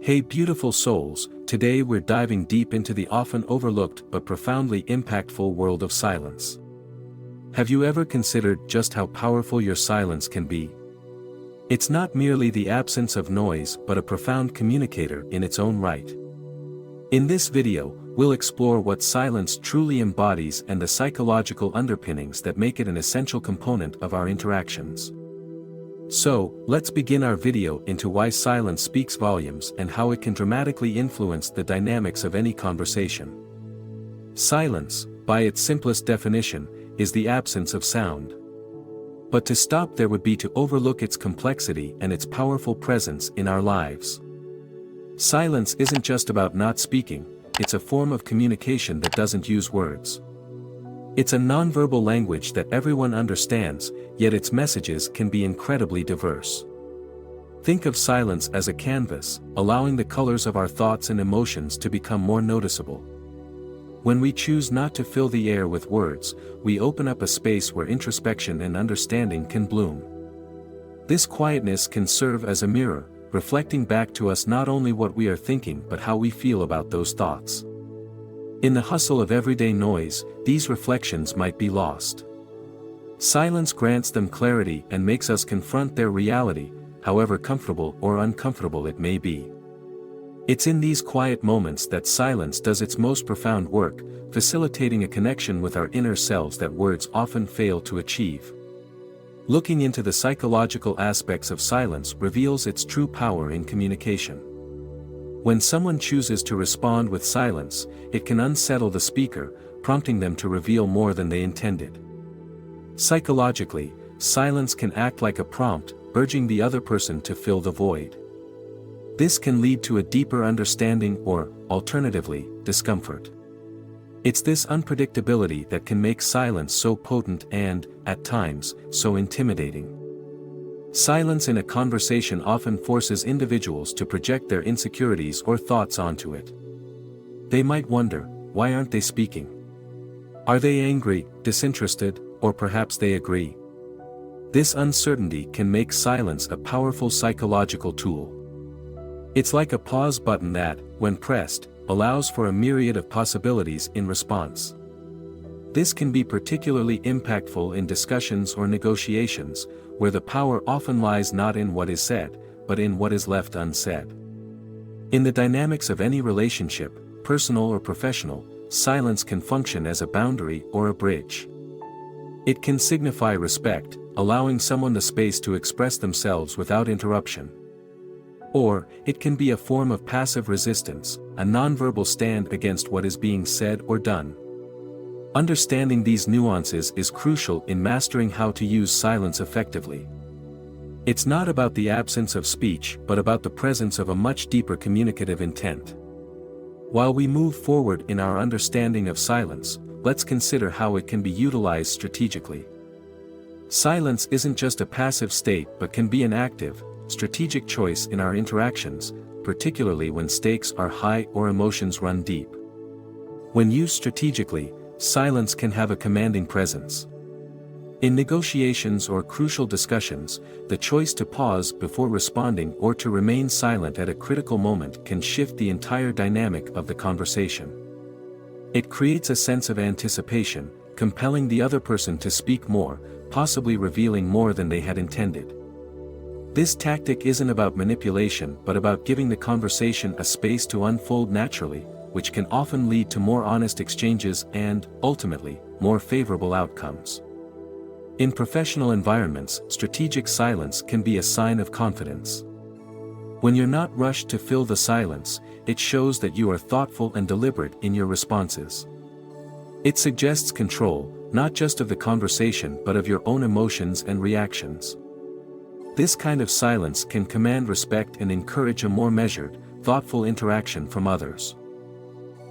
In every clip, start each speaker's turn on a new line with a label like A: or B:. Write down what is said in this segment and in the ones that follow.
A: Hey beautiful souls, today we're diving deep into the often overlooked but profoundly impactful world of silence. Have you ever considered just how powerful your silence can be? It's not merely the absence of noise but a profound communicator in its own right. In this video, we'll explore what silence truly embodies and the psychological underpinnings that make it an essential component of our interactions. So, let's begin our video into why silence speaks volumes and how it can dramatically influence the dynamics of any conversation. Silence, by its simplest definition, is the absence of sound. But to stop there would be to overlook its complexity and its powerful presence in our lives. Silence isn't just about not speaking, it's a form of communication that doesn't use words. It's a nonverbal language that everyone understands, yet its messages can be incredibly diverse. Think of silence as a canvas, allowing the colors of our thoughts and emotions to become more noticeable. When we choose not to fill the air with words, we open up a space where introspection and understanding can bloom. This quietness can serve as a mirror, reflecting back to us not only what we are thinking but how we feel about those thoughts. In the hustle of everyday noise, these reflections might be lost. Silence grants them clarity and makes us confront their reality, however comfortable or uncomfortable it may be. It's in these quiet moments that silence does its most profound work, facilitating a connection with our inner selves that words often fail to achieve. Looking into the psychological aspects of silence reveals its true power in communication. When someone chooses to respond with silence, it can unsettle the speaker, prompting them to reveal more than they intended. Psychologically, silence can act like a prompt, urging the other person to fill the void. This can lead to a deeper understanding or, alternatively, discomfort. It's this unpredictability that can make silence so potent and, at times, so intimidating. Silence in a conversation often forces individuals to project their insecurities or thoughts onto it. They might wonder, why aren't they speaking? Are they angry, disinterested, or perhaps they agree? This uncertainty can make silence a powerful psychological tool. It's like a pause button that, when pressed, allows for a myriad of possibilities in response. This can be particularly impactful in discussions or negotiations, where the power often lies not in what is said, but in what is left unsaid. In the dynamics of any relationship, personal or professional, silence can function as a boundary or a bridge. It can signify respect, allowing someone the space to express themselves without interruption. Or, it can be a form of passive resistance, a nonverbal stand against what is being said or done. Understanding these nuances is crucial in mastering how to use silence effectively. It's not about the absence of speech but about the presence of a much deeper communicative intent. While we move forward in our understanding of silence, let's consider how it can be utilized strategically. Silence isn't just a passive state but can be an active, strategic choice in our interactions, particularly when stakes are high or emotions run deep. When used strategically, silence can have a commanding presence. In negotiations or crucial discussions, the choice to pause before responding or to remain silent at a critical moment can shift the entire dynamic of the conversation. It creates a sense of anticipation, compelling the other person to speak more, possibly revealing more than they had intended. This tactic isn't about manipulation but about giving the conversation a space to unfold naturally, which can often lead to more honest exchanges and, ultimately, more favorable outcomes. In professional environments, strategic silence can be a sign of confidence. When you're not rushed to fill the silence, it shows that you are thoughtful and deliberate in your responses. It suggests control, not just of the conversation but of your own emotions and reactions. This kind of silence can command respect and encourage a more measured, thoughtful interaction from others.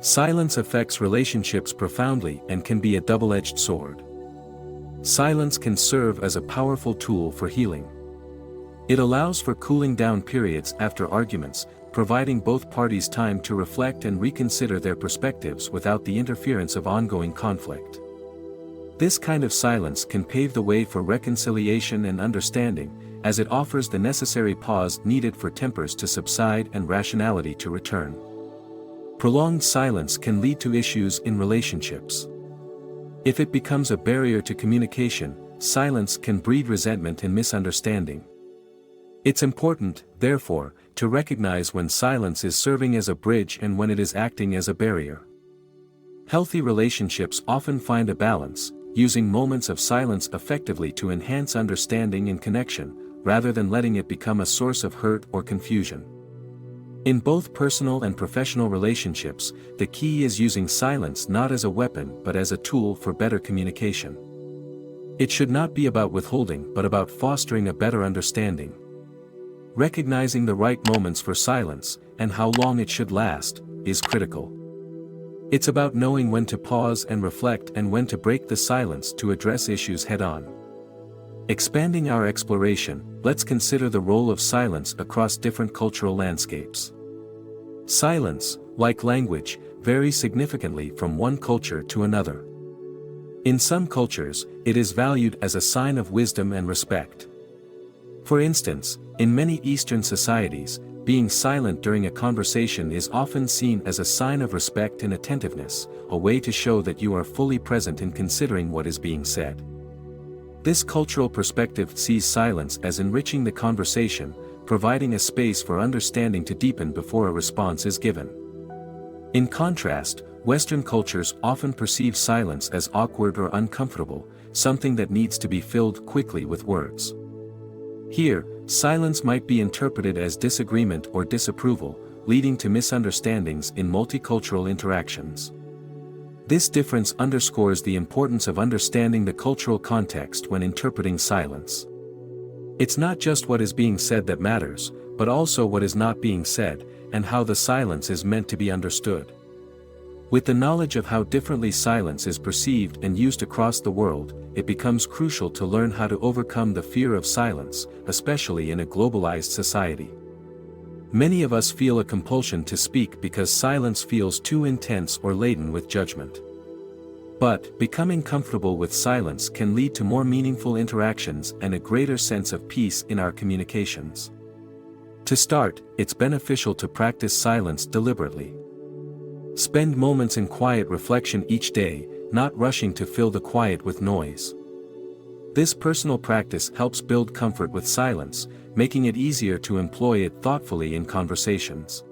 A: Silence affects relationships profoundly and can be a double-edged sword. Silence can serve as a powerful tool for healing. It allows for cooling down periods after arguments, providing both parties time to reflect and reconsider their perspectives without the interference of ongoing conflict. This kind of silence can pave the way for reconciliation and understanding, as it offers the necessary pause needed for tempers to subside and rationality to return. Prolonged silence can lead to issues in relationships. If it becomes a barrier to communication, silence can breed resentment and misunderstanding. It's important, therefore, to recognize when silence is serving as a bridge and when it is acting as a barrier. Healthy relationships often find a balance, using moments of silence effectively to enhance understanding and connection, rather than letting it become a source of hurt or confusion. In both personal and professional relationships, the key is using silence not as a weapon but as a tool for better communication. It should not be about withholding but about fostering a better understanding. Recognizing the right moments for silence, and how long it should last, is critical. It's about knowing when to pause and reflect and when to break the silence to address issues head-on. Expanding our exploration, let's consider the role of silence across different cultural landscapes. Silence, like language, varies significantly from one culture to another. In some cultures, it is valued as a sign of wisdom and respect. For instance, in many Eastern societies, being silent during a conversation is often seen as a sign of respect and attentiveness, a way to show that you are fully present in considering what is being said. This cultural perspective sees silence as enriching the conversation, providing a space for understanding to deepen before a response is given. In contrast, Western cultures often perceive silence as awkward or uncomfortable, something that needs to be filled quickly with words. Here, silence might be interpreted as disagreement or disapproval, leading to misunderstandings in multicultural interactions. This difference underscores the importance of understanding the cultural context when interpreting silence. It's not just what is being said that matters, but also what is not being said, and how the silence is meant to be understood. With the knowledge of how differently silence is perceived and used across the world, it becomes crucial to learn how to overcome the fear of silence, especially in a globalized society. Many of us feel a compulsion to speak because silence feels too intense or laden with judgment. But, becoming comfortable with silence can lead to more meaningful interactions and a greater sense of peace in our communications. To start, it's beneficial to practice silence deliberately. Spend moments in quiet reflection each day, not rushing to fill the quiet with noise. This personal practice helps build comfort with silence, making it easier to employ it thoughtfully in conversations.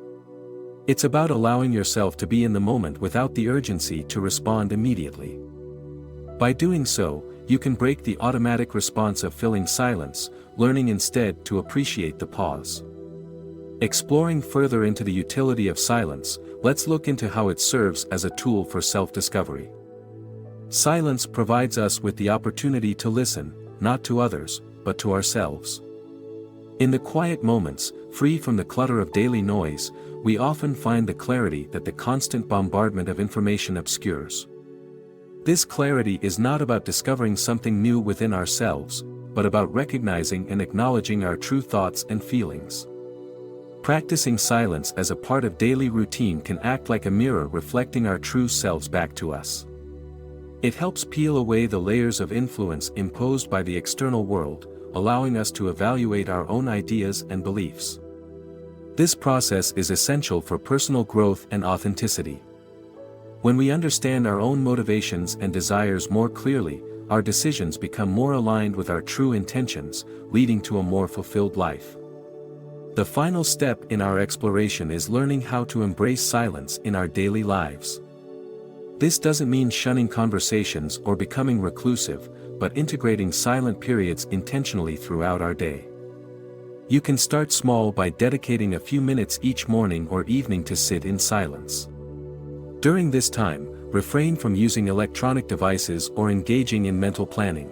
A: It's about allowing yourself to be in the moment without the urgency to respond immediately. By doing so, you can break the automatic response of filling silence, learning instead to appreciate the pause. Exploring further into the utility of silence, let's look into how it serves as a tool for self-discovery. Silence provides us with the opportunity to listen, not to others, but to ourselves. In the quiet moments, free from the clutter of daily noise, we often find the clarity that the constant bombardment of information obscures. This clarity is not about discovering something new within ourselves, but about recognizing and acknowledging our true thoughts and feelings. Practicing silence as a part of daily routine can act like a mirror reflecting our true selves back to us. It helps peel away the layers of influence imposed by the external world, allowing us to evaluate our own ideas and beliefs. This process is essential for personal growth and authenticity. When we understand our own motivations and desires more clearly, our decisions become more aligned with our true intentions, leading to a more fulfilled life. The final step in our exploration is learning how to embrace silence in our daily lives. This doesn't mean shunning conversations or becoming reclusive, but integrating silent periods intentionally throughout our day. You can start small by dedicating a few minutes each morning or evening to sit in silence. During this time, refrain from using electronic devices or engaging in mental planning.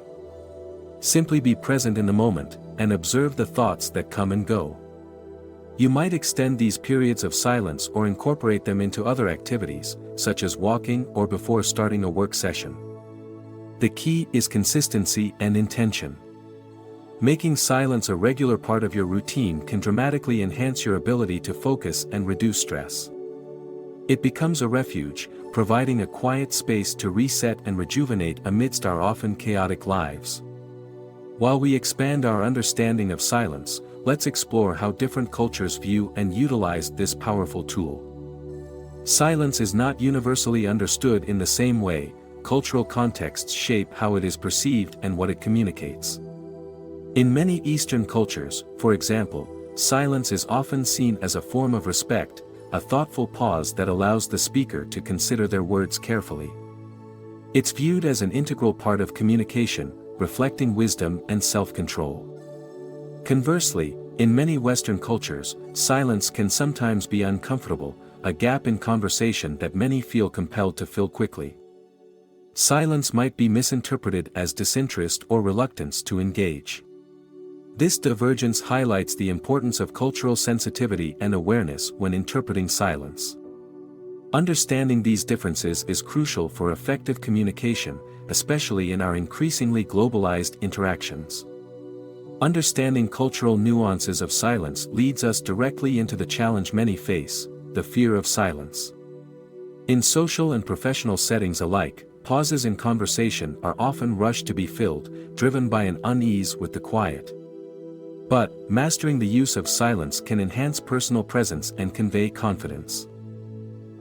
A: Simply be present in the moment, and observe the thoughts that come and go. You might extend these periods of silence or incorporate them into other activities, such as walking or before starting a work session. The key is consistency and intention. Making silence a regular part of your routine can dramatically enhance your ability to focus and reduce stress. It becomes a refuge, providing a quiet space to reset and rejuvenate amidst our often chaotic lives. While we expand our understanding of silence, let's explore how different cultures view and utilize this powerful tool. Silence is not universally understood in the same way. Cultural contexts shape how it is perceived and what it communicates. In many Eastern cultures, for example, silence is often seen as a form of respect, a thoughtful pause that allows the speaker to consider their words carefully. It's viewed as an integral part of communication, reflecting wisdom and self-control. Conversely, in many Western cultures, silence can sometimes be uncomfortable, a gap in conversation that many feel compelled to fill quickly. Silence might be misinterpreted as disinterest or reluctance to engage. This divergence highlights the importance of cultural sensitivity and awareness when interpreting silence. Understanding these differences is crucial for effective communication, especially in our increasingly globalized interactions. Understanding cultural nuances of silence leads us directly into the challenge many face, the fear of silence. In social and professional settings alike, pauses in conversation are often rushed to be filled, driven by an unease with the quiet. But, mastering the use of silence can enhance personal presence and convey confidence.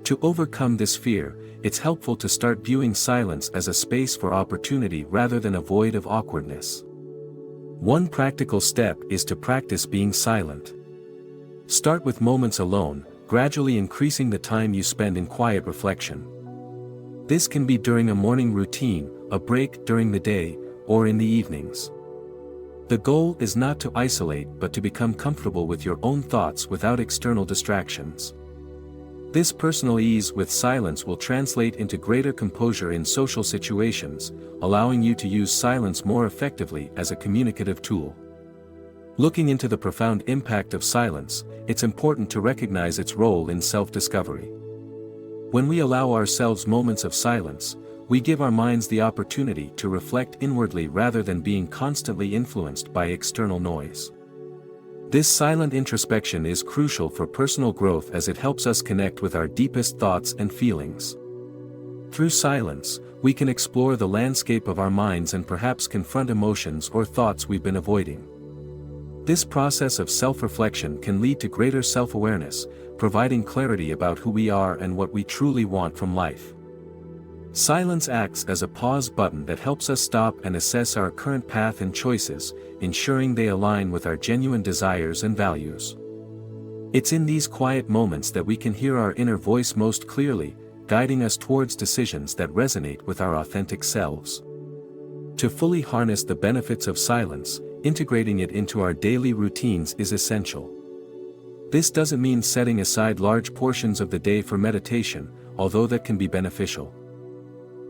A: To overcome this fear, it's helpful to start viewing silence as a space for opportunity rather than a void of awkwardness. One practical step is to practice being silent. Start with moments alone, gradually increasing the time you spend in quiet reflection. This can be during a morning routine, a break during the day, or in the evenings. The goal is not to isolate but to become comfortable with your own thoughts without external distractions. This personal ease with silence will translate into greater composure in social situations, allowing you to use silence more effectively as a communicative tool. Looking into the profound impact of silence, it's important to recognize its role in self-discovery. When we allow ourselves moments of silence, we give our minds the opportunity to reflect inwardly rather than being constantly influenced by external noise. This silent introspection is crucial for personal growth as it helps us connect with our deepest thoughts and feelings. Through silence, we can explore the landscape of our minds and perhaps confront emotions or thoughts we've been avoiding. This process of self-reflection can lead to greater self-awareness, providing clarity about who we are and what we truly want from life. Silence acts as a pause button that helps us stop and assess our current path and choices, ensuring they align with our genuine desires and values. It's in these quiet moments that we can hear our inner voice most clearly, guiding us towards decisions that resonate with our authentic selves. To fully harness the benefits of silence, integrating it into our daily routines is essential. This doesn't mean setting aside large portions of the day for meditation, although that can be beneficial.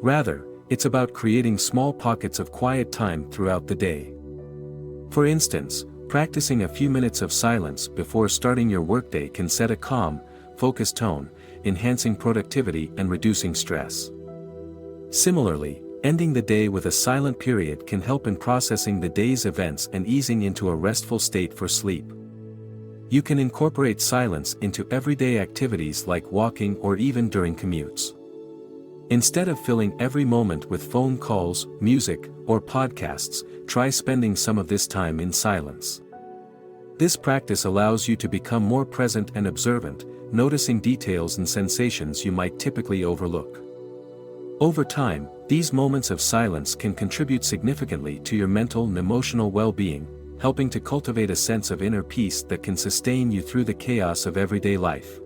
A: Rather, it's about creating small pockets of quiet time throughout the day. For instance, practicing a few minutes of silence before starting your workday can set a calm, focused tone, enhancing productivity and reducing stress. Similarly, ending the day with a silent period can help in processing the day's events and easing into a restful state for sleep. You can incorporate silence into everyday activities like walking or even during commutes. Instead of filling every moment with phone calls, music, or podcasts, try spending some of this time in silence. This practice allows you to become more present and observant, noticing details and sensations you might typically overlook. Over time, these moments of silence can contribute significantly to your mental and emotional well-being, helping to cultivate a sense of inner peace that can sustain you through the chaos of everyday life.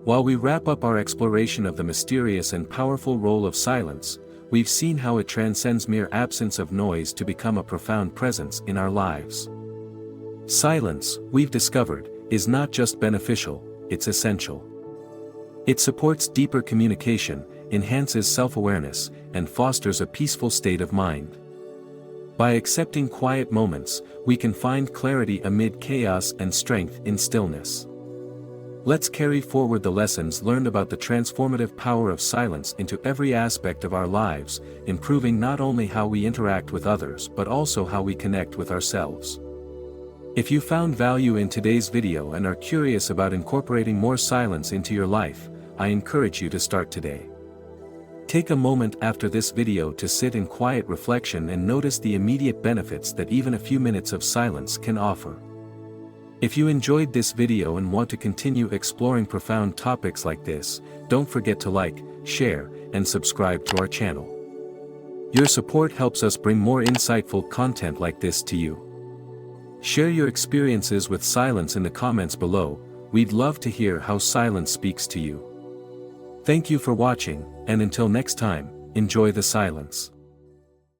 A: While we wrap up our exploration of the mysterious and powerful role of silence, we've seen how it transcends mere absence of noise to become a profound presence in our lives. Silence, we've discovered, is not just beneficial, it's essential. It supports deeper communication, enhances self-awareness, and fosters a peaceful state of mind. By accepting quiet moments, we can find clarity amid chaos and strength in stillness. Let's carry forward the lessons learned about the transformative power of silence into every aspect of our lives, improving not only how we interact with others but also how we connect with ourselves. If you found value in today's video and are curious about incorporating more silence into your life, I encourage you to start today. Take a moment after this video to sit in quiet reflection and notice the immediate benefits that even a few minutes of silence can offer. If you enjoyed this video and want to continue exploring profound topics like this, don't forget to like, share, and subscribe to our channel. Your support helps us bring more insightful content like this to you. Share your experiences with silence in the comments below. We'd love to hear how silence speaks to you. Thank you for watching, and until next time, enjoy the silence.